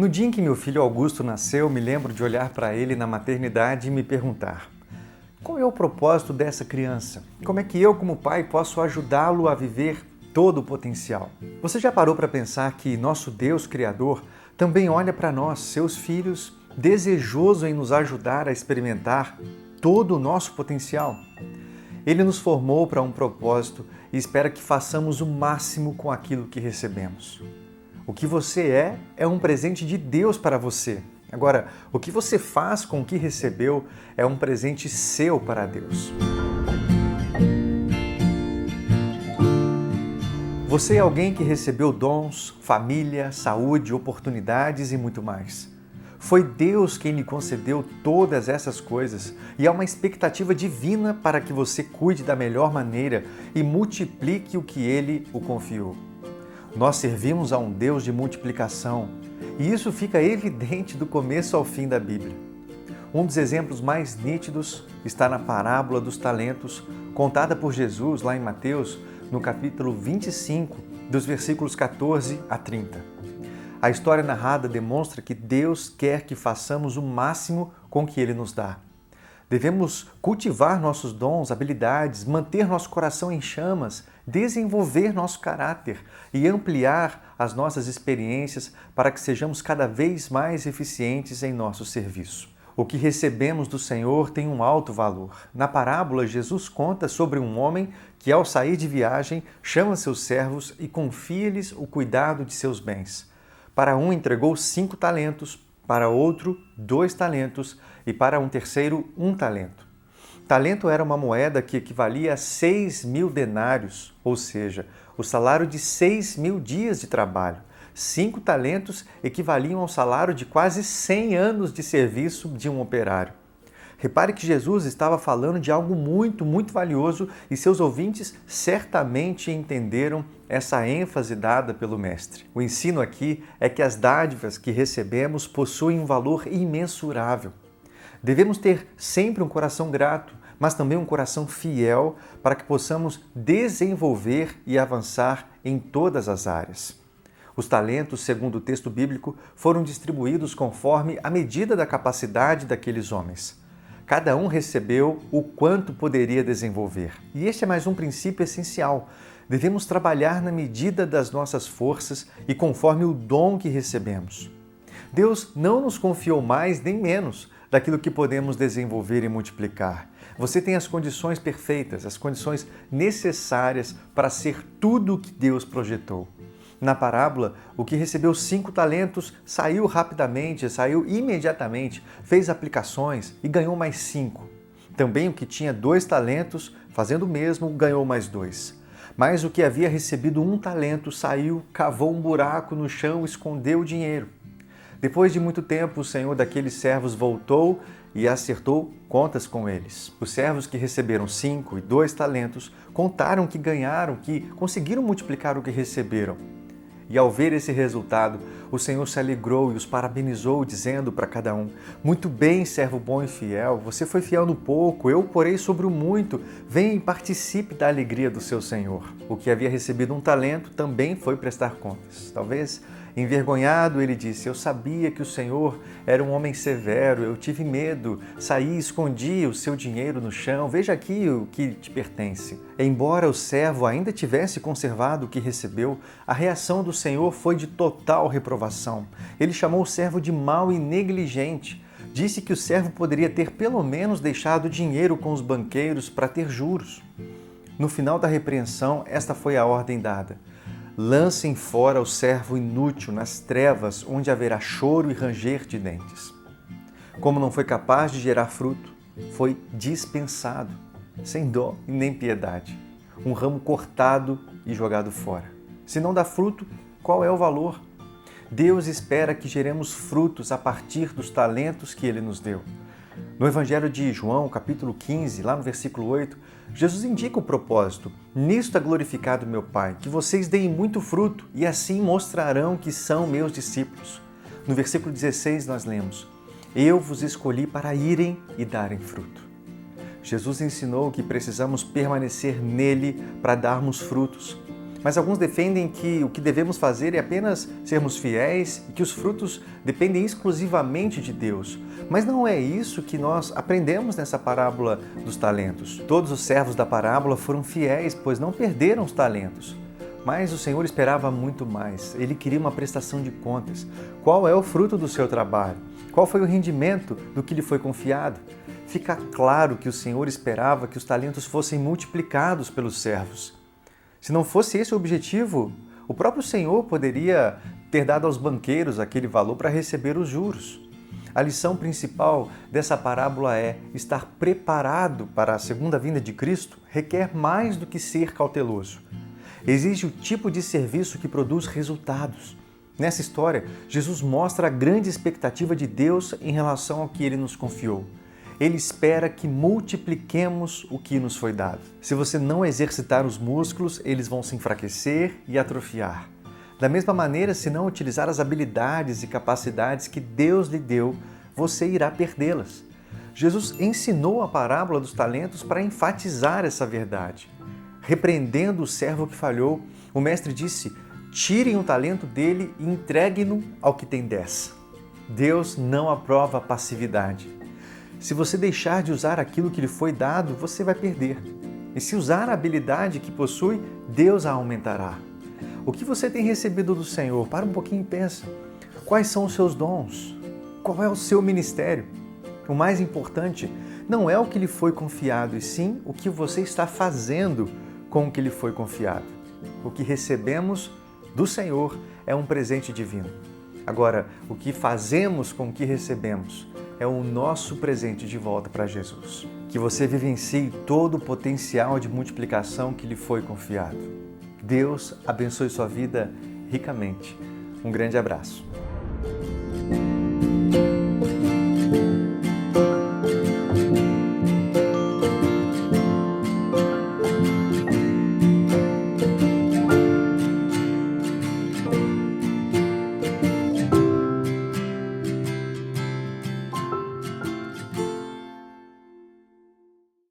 No dia em que meu filho Augusto nasceu, me lembro de olhar para ele na maternidade e me perguntar: qual é o propósito dessa criança? Como é que eu, como pai, posso ajudá-lo a viver todo o potencial? Você já parou para pensar que nosso Deus Criador também olha para nós, seus filhos, desejoso em nos ajudar a experimentar todo o nosso potencial? Ele nos formou para um propósito e espera que façamos o máximo com aquilo que recebemos. O que você é um presente de Deus para você. Agora, o que você faz com o que recebeu é um presente seu para Deus. Você é alguém que recebeu dons, família, saúde, oportunidades e muito mais. Foi Deus quem lhe concedeu todas essas coisas e há uma expectativa divina para que você cuide da melhor maneira e multiplique o que Ele o confiou. Nós servimos a um Deus de multiplicação e isso fica evidente do começo ao fim da Bíblia. Um dos exemplos mais nítidos está na parábola dos talentos, contada por Jesus lá em Mateus, no capítulo 25, dos versículos 14 a 30. A história narrada demonstra que Deus quer que façamos o máximo com o que Ele nos dá. Devemos cultivar nossos dons, habilidades, manter nosso coração em chamas, desenvolver nosso caráter e ampliar as nossas experiências para que sejamos cada vez mais eficientes em nosso serviço. O que recebemos do Senhor tem um alto valor. Na parábola, Jesus conta sobre um homem que, ao sair de viagem, chama seus servos e confia-lhes o cuidado de seus bens. Para um entregou 5 talentos, para outro 2 talentos e para um terceiro 1 talento. Talento era uma moeda que equivalia a 6.000 denários, ou seja, o salário de 6.000 dias de trabalho. 5 talentos equivaliam ao salário de quase 100 anos de serviço de um operário. Repare que Jesus estava falando de algo muito valioso e seus ouvintes certamente entenderam essa ênfase dada pelo Mestre. O ensino aqui é que as dádivas que recebemos possuem um valor imensurável. Devemos ter sempre um coração grato, mas também um coração fiel para que possamos desenvolver e avançar em todas as áreas. Os talentos, segundo o texto bíblico, foram distribuídos conforme a medida da capacidade daqueles homens. Cada um recebeu o quanto poderia desenvolver. E este é mais um princípio essencial. Devemos trabalhar na medida das nossas forças e conforme o dom que recebemos. Deus não nos confiou mais nem menos daquilo que podemos desenvolver e multiplicar. Você tem as condições perfeitas, as condições necessárias para ser tudo o que Deus projetou. Na parábola, o que recebeu 5 talentos saiu rapidamente, saiu imediatamente, fez aplicações e ganhou mais 5. Também o que tinha 2 talentos, fazendo o mesmo, ganhou mais 2. Mas o que havia recebido 1 talento saiu, cavou um buraco no chão e escondeu o dinheiro. Depois de muito tempo, o senhor daqueles servos voltou e acertou contas com eles. Os servos que receberam 5 e 2 talentos contaram que ganharam, que conseguiram multiplicar o que receberam. E ao ver esse resultado, o Senhor se alegrou e os parabenizou, dizendo para cada um: muito bem, servo bom e fiel, você foi fiel no pouco, eu o porei sobre o muito, venha e participe da alegria do seu Senhor. O que havia recebido 1 talento também foi prestar contas. Talvez envergonhado, ele disse: eu sabia que o Senhor era um homem severo, eu tive medo, saí e escondi o seu dinheiro no chão, veja aqui o que te pertence. Embora o servo ainda tivesse conservado o que recebeu, a reação do Senhor foi de total reprovação. Ele chamou o servo de mau e negligente. Disse que o servo poderia ter pelo menos deixado dinheiro com os banqueiros para ter juros. No final da repreensão, esta foi a ordem dada: lancem fora o servo inútil nas trevas, onde haverá choro e ranger de dentes. Como não foi capaz de gerar fruto, foi dispensado, sem dó e nem piedade. Um ramo cortado e jogado fora. Se não dá fruto, qual é o valor? Deus espera que geremos frutos a partir dos talentos que Ele nos deu. No Evangelho de João, capítulo 15, lá no versículo 8, Jesus indica o propósito: nisto é glorificado meu Pai, que vocês deem muito fruto e assim mostrarão que são meus discípulos. No versículo 16 nós lemos: eu vos escolhi para irem e darem fruto. Jesus ensinou que precisamos permanecer nele para darmos frutos. Mas alguns defendem que o que devemos fazer é apenas sermos fiéis e que os frutos dependem exclusivamente de Deus. Mas não é isso que nós aprendemos nessa parábola dos talentos. Todos os servos da parábola foram fiéis, pois não perderam os talentos. Mas o Senhor esperava muito mais. Ele queria uma prestação de contas. Qual é o fruto do seu trabalho? Qual foi o rendimento do que lhe foi confiado? Fica claro que o Senhor esperava que os talentos fossem multiplicados pelos servos. Se não fosse esse o objetivo, o próprio Senhor poderia ter dado aos banqueiros aquele valor para receber os juros. A lição principal dessa parábola é: estar preparado para a segunda vinda de Cristo requer mais do que ser cauteloso. Exige o tipo de serviço que produz resultados. Nessa história, Jesus mostra a grande expectativa de Deus em relação ao que Ele nos confiou. Ele espera que multipliquemos o que nos foi dado. Se você não exercitar os músculos, eles vão se enfraquecer e atrofiar. Da mesma maneira, se não utilizar as habilidades e capacidades que Deus lhe deu, você irá perdê-las. Jesus ensinou a parábola dos talentos para enfatizar essa verdade. Repreendendo o servo que falhou, o mestre disse: tirem o talento dele e entreguem-no ao que tem 10. Deus não aprova a passividade. Se você deixar de usar aquilo que lhe foi dado, você vai perder. E se usar a habilidade que possui, Deus a aumentará. O que você tem recebido do Senhor? Para um pouquinho e pensa. Quais são os seus dons? Qual é o seu ministério? O mais importante não é o que lhe foi confiado, e sim o que você está fazendo com o que lhe foi confiado. O que recebemos do Senhor é um presente divino. Agora, o que fazemos com o que recebemos é o nosso presente de volta para Jesus. Que você vivencie todo o potencial de multiplicação que lhe foi confiado. Deus abençoe sua vida ricamente. Um grande abraço.